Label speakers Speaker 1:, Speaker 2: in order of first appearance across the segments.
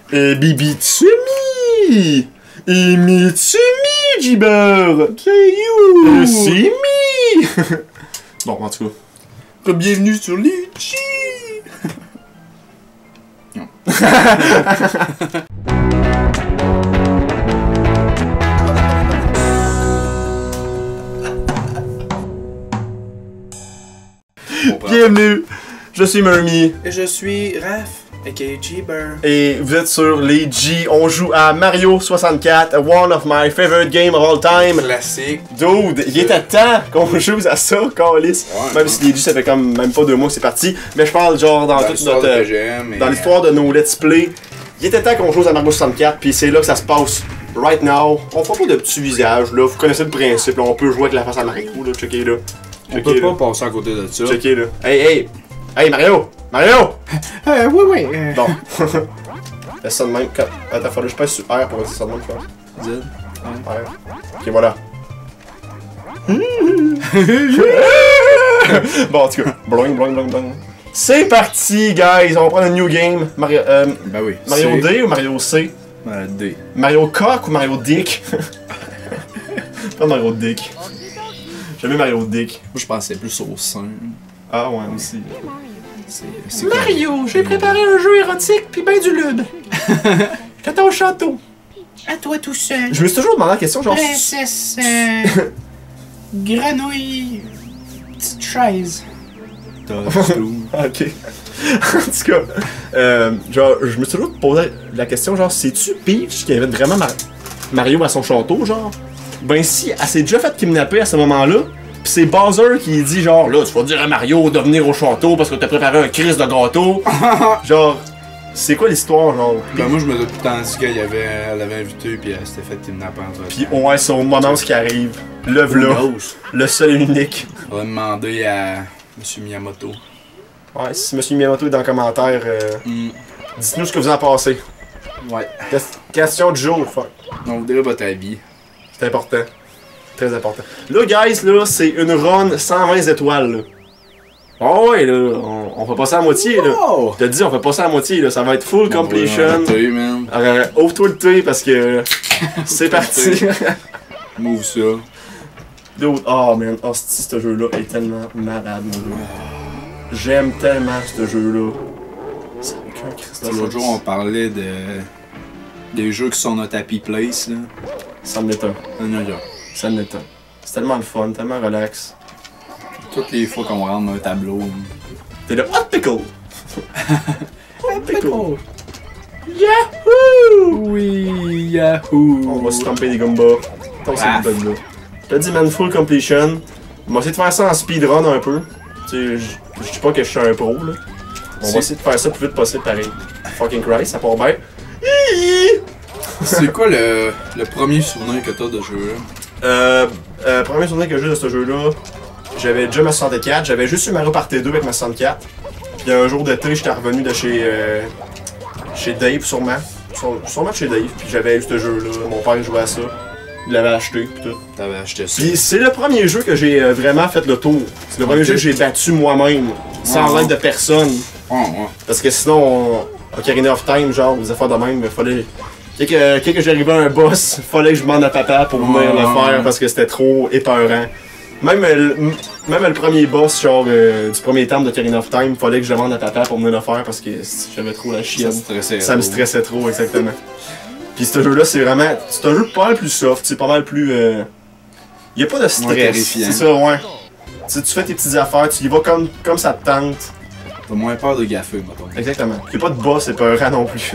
Speaker 1: Bibitsumi! Et Mitsumi, Jibber! C'est you! C'est me! Bon, en tout cas. Bienvenue sur les G! Non. Bienvenue! Je suis Murmy.
Speaker 2: Et je suis Raph, aka Jibber.
Speaker 1: Et vous êtes sur les G. On joue à Mario 64, one of my favorite games of all time.
Speaker 2: Classique.
Speaker 1: Dude, il était temps qu'on joue à ça, Carlis.
Speaker 2: Ouais,
Speaker 1: même si les G, ça fait comme même pas 2 mois que c'est parti. Mais je parle genre dans toute notre. Dans l'histoire de nos let's play. Il était temps qu'on joue à Mario 64, puis c'est là que ça se passe. Right now. On fera pas de petits visages, là. Vous connaissez le principe, là. On peut jouer avec la face à Mario, là. Checkez là.
Speaker 2: On peut pas passer à côté de ça.
Speaker 1: Checkez là. Hey! Hey Mario! Mario!
Speaker 2: Oui.
Speaker 1: Bon. Fais ça de même. Attends, fallait que je passe sur R pour dire ça de même, je pense.
Speaker 2: Z.
Speaker 1: R. Ok, voilà. Bon, en tout cas. Bloing. C'est parti, guys! On va prendre un new game. Mario,
Speaker 2: Ben oui.
Speaker 1: Mario D ou Mario C?
Speaker 2: D.
Speaker 1: Mario Cock ou Mario Dick? Pas Mario Dick. J'aime bien Mario Dick.
Speaker 2: Moi, je pensais plus au sein.
Speaker 1: Ah ouais, aussi.
Speaker 2: C'est
Speaker 1: Mario, j'ai préparé un jeu érotique pis ben du lube. J'étais au château.
Speaker 3: À toi tout seul.
Speaker 1: Je me suis toujours demandé la question, genre.
Speaker 3: Princesse Grenouille. Petite chaise.
Speaker 1: Ok. En tout cas, genre, je me suis toujours posé la question, genre, c'est-tu Peach qui avait vraiment Mario à son château, genre? Ben si, elle s'est déjà fait kidnapper à ce moment-là, pis c'est Bowser qui dit genre, là, tu vas dire à Mario de venir au château parce que t'as préparé un crise de gâteau. Genre, c'est quoi l'histoire, genre?
Speaker 2: Ben moi, je me suis tout le temps dit elle avait invité, puis elle s'était fait kidnapper en fait.
Speaker 1: Pis ouais, c'est au moment où ce qui arrive. Le v'là. Le seul et unique.
Speaker 2: On va demander à Monsieur Miyamoto.
Speaker 1: Ouais, si M. Miyamoto est dans les commentaires, dites-nous ce que vous en pensez.
Speaker 2: Ouais.
Speaker 1: Question du jour, fuck.
Speaker 2: On voudrait votre avis.
Speaker 1: C'est important. Très important. Là, guys, là, c'est une run 120 étoiles, là. Oh ouais, là, on va passer à la moitié, là.
Speaker 2: Oh!
Speaker 1: Je te dis, on va passer à la moitié, là. Ça va être full completion.
Speaker 2: Man.
Speaker 1: Ouvre-toi le thé parce que c'est parti.
Speaker 2: Move ça.
Speaker 1: Dude, oh man, hostie, ce jeu-là est tellement malade, mon jeu. J'aime tellement ce jeu-là. C'est aucun Christ.
Speaker 2: L'autre jour, on parlait des jeux qui sont notre happy place, là.
Speaker 1: Ça en est un. Ça en est un. C'est tellement le fun, tellement relax.
Speaker 2: Toutes les fois qu'on rentre dans un tableau.
Speaker 1: T'es le hot pickle! Hot pickle!
Speaker 2: Yahoo! Oui, yahoo!
Speaker 1: On va se tromper des Goombas. Tant que c'est le bug là. Je te dis, man, full completion. On va essayer de faire ça en speedrun un peu. Tu sais, je dis pas que je suis un pro, là. On va essayer de faire ça le plus vite possible, pareil. Fucking Christ, ça part bien.
Speaker 2: C'est quoi le premier souvenir que t'as de ce jeu-là?
Speaker 1: Premier souvenir que j'ai de ce jeu-là, j'avais déjà ma 64, j'avais juste eu Mario Party 2 avec ma 64. Puis un jour d'été, j'étais revenu de chez Dave, sûrement. Sûrement de chez Dave, puis j'avais eu ce jeu-là. Mon père jouait à ça. Il l'avait acheté, pis tout.
Speaker 2: T'avais acheté ça.
Speaker 1: Puis c'est le premier jeu que j'ai vraiment fait le tour. C'est le premier jeu que j'ai battu moi-même, sans aide de personne. Parce que sinon, Ocarina of Time, genre, des affaires de même, il fallait. Dès que j'arrivais à un boss, fallait que je demande à papa pour venir le faire parce que c'était trop épeurant. Même le premier boss, genre, du premier temple d'Ocarina of Time, fallait que je demande à papa pour venir le faire parce que j'avais trop la chienne. Ça me stressait trop, exactement. Puis ce jeu-là, c'est vraiment. C'est un jeu pas mal plus soft, c'est pas mal plus. Y a pas de stress. C'est ça, ouais. Tu fais tes petites affaires, tu y vas comme ça te tente.
Speaker 2: T'as moins peur de gaffer, mettons.
Speaker 1: Exactement. Y'a pas de boss épeurant non plus.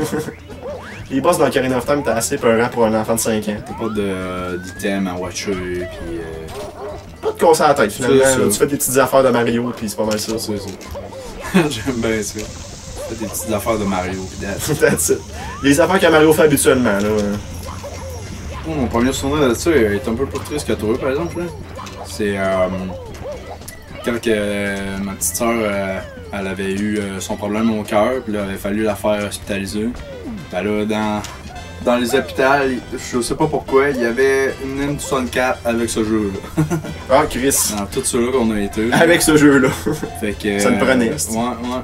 Speaker 1: Les boss dans Ocarina of Time, t'es assez peurant pour un enfant de 5 ans.
Speaker 2: T'as pas d'item à watcher, pis.
Speaker 1: Pas de conseil à la tête, finalement. Là, tu fais tes petites affaires de Mario, pis c'est pas mal ça.
Speaker 2: C'est ça. J'aime bien ça. Tu fais des petites affaires de Mario, pis
Speaker 1: that's it. Les affaires que Mario fait habituellement, là.
Speaker 2: Mon premier souvenir de ça est un peu plus triste que toi, par exemple. C'est quand ma petite soeur elle avait eu son problème au cœur, puis là, il avait fallu la faire hospitaliser. Ben là, dans les hôpitaux, je sais pas pourquoi, il y avait une N64 avec ce jeu-là.
Speaker 1: Ah, Chris.
Speaker 2: Dans tout ceux-là qu'on a été.
Speaker 1: Avec ce jeu-là.
Speaker 2: Fait que.
Speaker 1: Ça me prenait.
Speaker 2: Ouais.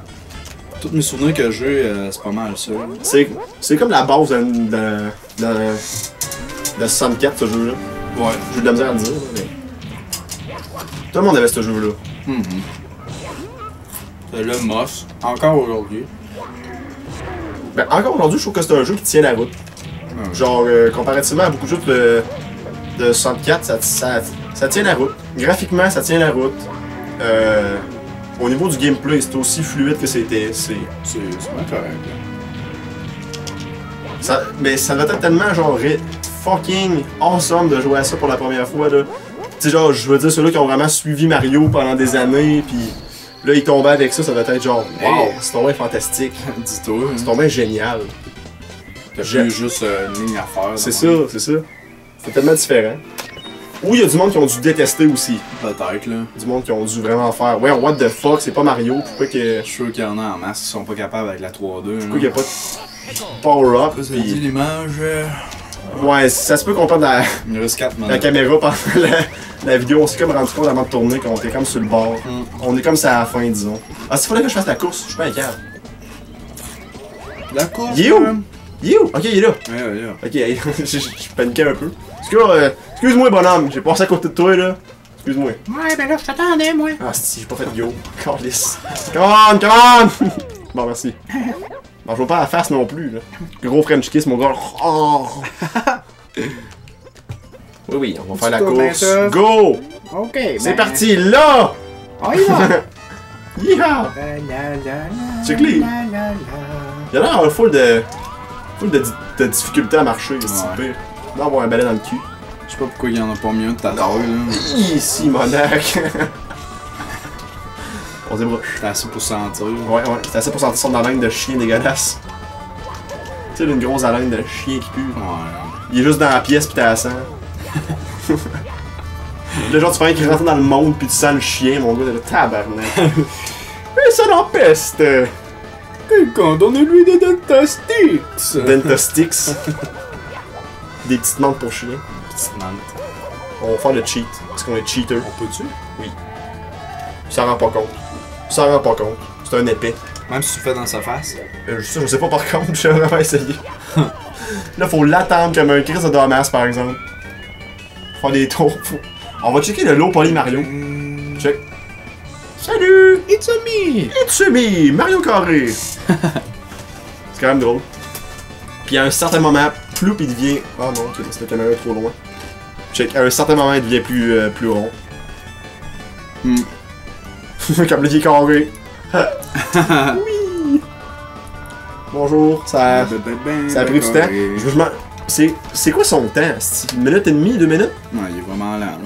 Speaker 2: Tous mes souvenirs que j'ai, c'est pas mal ça.
Speaker 1: C'est comme la base de 64, ce jeu-là.
Speaker 2: Ouais.
Speaker 1: J'ai eu de la misère à le dire, mais... Tout le monde avait ce jeu-là.
Speaker 2: C'est le Moss, encore aujourd'hui.
Speaker 1: Ben, encore aujourd'hui, je trouve que c'est un jeu qui tient la route. Genre, comparativement à beaucoup de jeux de 64, ça tient la route. Graphiquement, ça tient la route. Au niveau du gameplay, c'est aussi fluide que c'était.
Speaker 2: C'est bien correct.
Speaker 1: Mais ça va être tellement genre fucking awesome de jouer à ça pour la première fois là. Tu sais genre, je veux dire ceux-là qui ont vraiment suivi Mario pendant des années, puis là ils tombaient avec ça, ça va être genre wow, c'est tombé fantastique.
Speaker 2: Dis-toi.
Speaker 1: C'est tombé génial.
Speaker 2: T'as plus juste une ligne à faire.
Speaker 1: C'est ça, c'est ça. C'est tellement différent. Ou il y a du monde qui ont dû détester aussi.
Speaker 2: Peut-être là.
Speaker 1: Du monde qui ont dû vraiment faire ouais, what the fuck, c'est pas Mario, pourquoi que.
Speaker 2: Je suis sûr qu'il y en a en masse qui sont pas capables avec la 3-2.
Speaker 1: Pourquoi qu'il y a pas de power-up.
Speaker 2: Ça dit l'image.
Speaker 1: Ouais, ça se peut qu'on perde
Speaker 2: Il me reste 4
Speaker 1: la caméra pendant la vidéo. On s'est comme rendu compte avant de tourner qu'on était comme sur le bord. On est comme ça à la fin, disons. Ah, s'il fallait que je fasse la course, je suis pas incapable.
Speaker 2: La course.
Speaker 1: Il est où? Il est où? Ok, il est là.
Speaker 2: Ouais.
Speaker 1: Ok, je paniquais un peu. Excuse-moi, bonhomme, j'ai passé à côté de toi là. Excuse-moi.
Speaker 3: Ouais, ben là, je t'attendais, moi.
Speaker 1: Ah, si, j'ai pas fait de go. Carlis. Come on! Bon, merci. Bon, je vois pas la face non plus, là. Gros French kiss, mon gars. Oh. Oui, on va faire la course. Go!
Speaker 3: Ok, ben...
Speaker 1: C'est parti, là!
Speaker 3: On y va!
Speaker 1: Yeah! Check les. Il y a l'air full de difficulté à marcher, c'est pire. Non, avoir un balai dans le cul.
Speaker 2: Je sais pas pourquoi il y en a pas mieux de ta taille là.
Speaker 1: Ici, monac. On se débrouille.
Speaker 2: C'est assez pour sentir.
Speaker 1: Ouais, c'est assez pour sentir son haleine de chien dégueulasse. Tu sais, une grosse haleine de chien qui pue.
Speaker 2: Ouais.
Speaker 1: Il est juste dans la pièce pis t'as la sang. Le genre, tu fais qu'il rentre dans le monde pis tu sens le chien, mon gars, t'es le tabarnak. Et ça l'empeste!
Speaker 2: Quelqu'un donne-lui des Dentastix!
Speaker 1: Dentastix. Des petites menthes pour chien.
Speaker 2: Petite menthe.
Speaker 1: On va faire le cheat, parce qu'on est cheater.
Speaker 2: On peut-tu?
Speaker 1: Oui. Il s'en rend pas compte. Il s'en rend pas compte. C'est un épais.
Speaker 2: Même si tu le fais dans sa face.
Speaker 1: Je sais pas par contre, j'ai vraiment essayé. Là, faut l'attendre comme un Chris de Damas par exemple. Faire des tours. On va checker le lot Poly Mario. Check. Salut!
Speaker 2: It's a me!
Speaker 1: It's me! Mario Carré! C'est quand même drôle. Puis à un certain moment, ploup, il devient. Ah non, ok, c'est la caméra est trop loin. Check. À un certain moment, il devient plus rond. Comme le carré. Oui! Bonjour, ça a pris du temps. C'est quoi son temps? Une minute et demie, 2 minutes?
Speaker 2: Ouais, il est vraiment lent, là.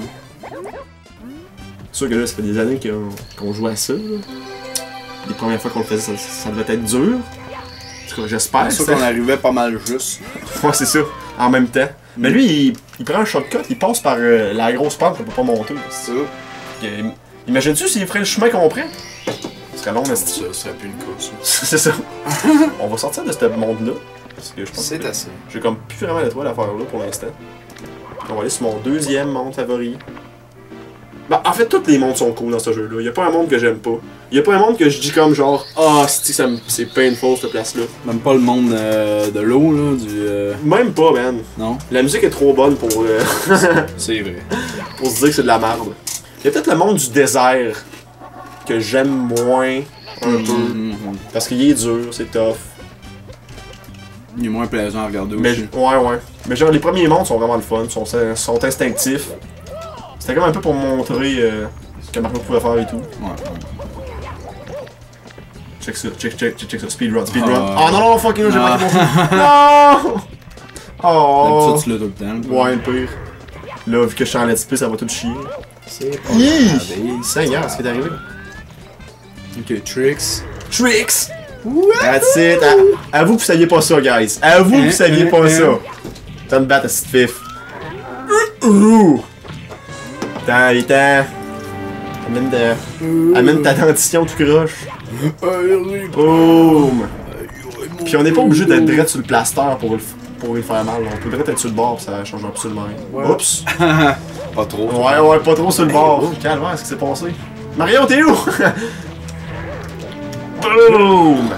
Speaker 1: C'est sûr que là, ça fait des années qu'on joue à ça. Là. Les premières fois qu'on le faisait, ça devait être dur. En tout cas, j'espère.
Speaker 2: C'est sûr qu'on arrivait pas mal juste.
Speaker 1: Ouais, c'est ça. En même temps. Mais lui, il prend un shortcut, il passe par la grosse pente qu'on peut pas monter.
Speaker 2: C'est ça.
Speaker 1: Imagines-tu s'il ferait le chemin qu'on prend? Ce serait long, mais
Speaker 2: ça serait plus une course.
Speaker 1: C'est ça. On va sortir de ce monde-là. Parce que je pense
Speaker 2: c'est assez.
Speaker 1: J'ai comme plus vraiment d'étoiles à faire là pour l'instant. On va aller sur mon deuxième monde favori. Bah, en fait, tous les mondes sont cool dans ce jeu-là. Y'a pas un monde que j'aime pas. Y'a pas un monde que je dis comme genre, ah, c'est painful cette place-là.
Speaker 2: Même pas le monde de l'eau, là, du.
Speaker 1: Même pas, man.
Speaker 2: Non.
Speaker 1: La musique est trop bonne pour.
Speaker 2: C'est vrai.
Speaker 1: Pour se dire que c'est de la merde. Y'a peut-être le monde du désert que j'aime moins un peu. Parce qu'il est dur, c'est tough.
Speaker 2: Il est moins plaisant à regarder
Speaker 1: Mais,
Speaker 2: aussi.
Speaker 1: ouais. Mais genre, les premiers mondes sont vraiment le fun, sont instinctifs. C'était comme un peu pour montrer ce que Mario pouvait faire et tout.
Speaker 2: Ouais.
Speaker 1: Check ça, speedrun. Oh non, fucking j'ai pas compris. Non! Oh!
Speaker 2: D'habitude, tu l'as tout le temps.
Speaker 1: Ouais, le pire. Là, vu que je suis en let's play, ça va tout chier.
Speaker 2: C'est pas
Speaker 1: grave. Seigneur, ce qui est arrivé.
Speaker 2: Ok, Tricks.
Speaker 1: Tricks! That's it! Avoue que vous saviez pas ça, guys. Avoue que vous saviez pas ça. T'as me battre à cette fif. Attends, il est temps. Amène ta dentition tout croche. Boom! Puis on n'est pas obligé d'être direct sur le plaster pour lui faire mal. On peut direct être sur le bord, ça change absolument rien. Oups!
Speaker 2: Pas trop.
Speaker 1: Ouais, pas trop sur le bord. Calme, qu'est-ce qui s'est passé? Mario, t'es où? Boom!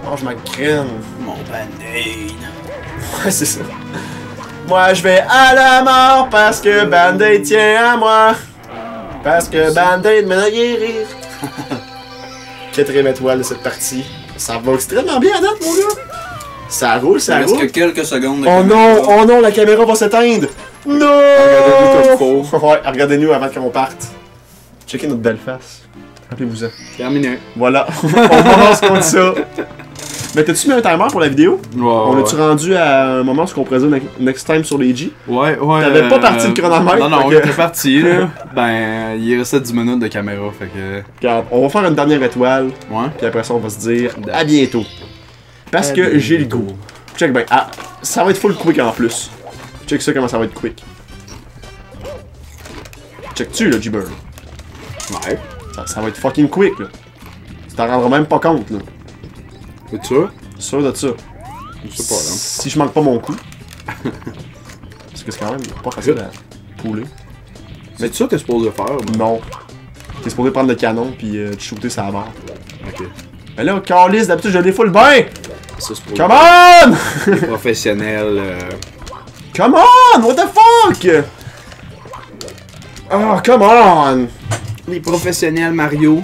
Speaker 1: Mange ma graine.
Speaker 2: Mon band-aid.
Speaker 1: Ouais, c'est ça. Moi, je vais à la mort parce que Band-Aid tient à moi. Parce que Band-Aid me l'a guérir. 4ème étoile de cette partie. Ça va extrêmement bien à date, mon gars. Ça roule, ça
Speaker 2: Il reste
Speaker 1: roule.
Speaker 2: que quelques secondes.
Speaker 1: Oh non, oh non, la caméra va s'éteindre. Non!
Speaker 2: Regardez-nous comme
Speaker 1: Ouais, regardez-nous avant qu'on parte. Checkez notre belle face. Rappelez-vous-en.
Speaker 2: Terminé.
Speaker 1: Voilà, on commence comme ça. Mais t'as-tu mis un timer pour la vidéo?
Speaker 2: Ouais,
Speaker 1: On a-tu rendu à un moment où on pourrait dire next time sur les G?
Speaker 2: Ouais.
Speaker 1: T'avais pas parti le chronomètre,
Speaker 2: Non,
Speaker 1: fait
Speaker 2: on
Speaker 1: que-
Speaker 2: était parti, là. Ben, il restait 10 minutes de caméra, fait que.
Speaker 1: Regarde, on va faire une dernière étoile,
Speaker 2: Ouais.
Speaker 1: puis après ça on va se dire à bientôt. Parce que j'ai le goût. Check ben, ah, ça va être full quick en plus. Check ça comment ça va être quick. Check-tu là, G-Bird?
Speaker 2: Ouais.
Speaker 1: Ça va être fucking quick là. Tu t'en rendras même pas compte là.
Speaker 2: C'est ça?
Speaker 1: Sûr de ça.
Speaker 2: Je sais pas, là.
Speaker 1: Si je manque pas mon coup. Parce que c'est quand même pas facile à pouler.
Speaker 2: C'est ça que t'es supposé faire, ben?
Speaker 1: Non. T'es supposé prendre le canon puis te shooter sa barre.
Speaker 2: Ok.
Speaker 1: Mais là, Carlis, d'habitude je l'ai full bien!
Speaker 2: Ça, c'est pour
Speaker 1: Come on!
Speaker 2: les professionnels.
Speaker 1: Come on! What the fuck? Oh, come on!
Speaker 2: Les professionnels Mario.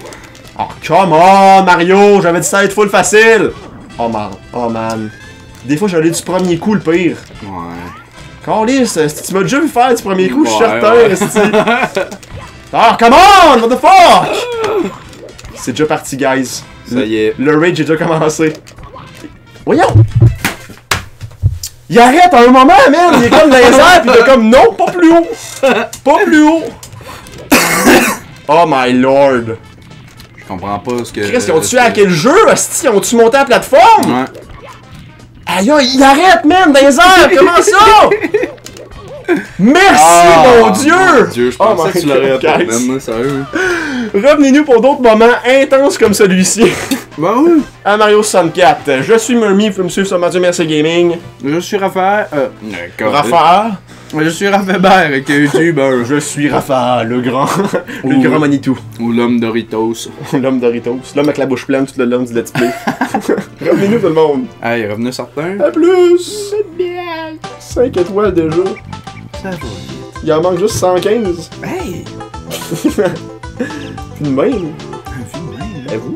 Speaker 1: Oh, come on, Mario! J'avais dit ça allait être full facile! Oh man, oh man. Des fois, j'allais du premier coup, le pire.
Speaker 2: Ouais.
Speaker 1: Carlis, tu m'as déjà vu faire du premier coup, je suis
Speaker 2: Ouais,
Speaker 1: certain,
Speaker 2: ouais.
Speaker 1: esti. Oh, come on! What the fuck? C'est déjà parti, guys.
Speaker 2: Ça y est.
Speaker 1: Le rage est déjà commencé. Voyons! Il arrête à un moment, man! Il est comme dans les airs, pis il est comme non, pas plus haut! Pas plus haut! Oh my lord!
Speaker 2: Je comprends pas ce que.
Speaker 1: Chris, ils ont-tu hacké le jeu, hostie? Ils ont-tu monté la plateforme?
Speaker 2: Ouais.
Speaker 1: Aïe, aïe, il arrête, man, dans les airs! Comment ça? Merci, mon Dieu!
Speaker 2: Je pensais
Speaker 1: my
Speaker 2: que tu l'aurais
Speaker 1: God,
Speaker 2: appris,
Speaker 1: guys.
Speaker 2: man, sérieux.
Speaker 1: Revenez-nous pour d'autres moments intenses comme celui-ci.
Speaker 2: Bah oui.
Speaker 1: À Mario 64. Je suis Murmy, vous pouvez me suivre sur Mathieu Mercier Gaming.
Speaker 2: Je suis Raphaël.
Speaker 1: Raphaël.
Speaker 2: Je suis Raphaël avec YouTube.
Speaker 1: Je suis Raphaël, le grand. Le
Speaker 2: Ouh.
Speaker 1: grand Manitou.
Speaker 2: Ou l'homme Doritos.
Speaker 1: L'homme Doritos. L'homme avec la bouche pleine tout le long du let's play. Revenez-nous tout le monde.
Speaker 2: Hey, revenu certain.
Speaker 1: À plus! 5 étoiles déjà.
Speaker 2: Ça va.
Speaker 1: Il en manque juste 115.
Speaker 2: Hey!
Speaker 1: Puis de même.
Speaker 2: Un film,
Speaker 1: À vous.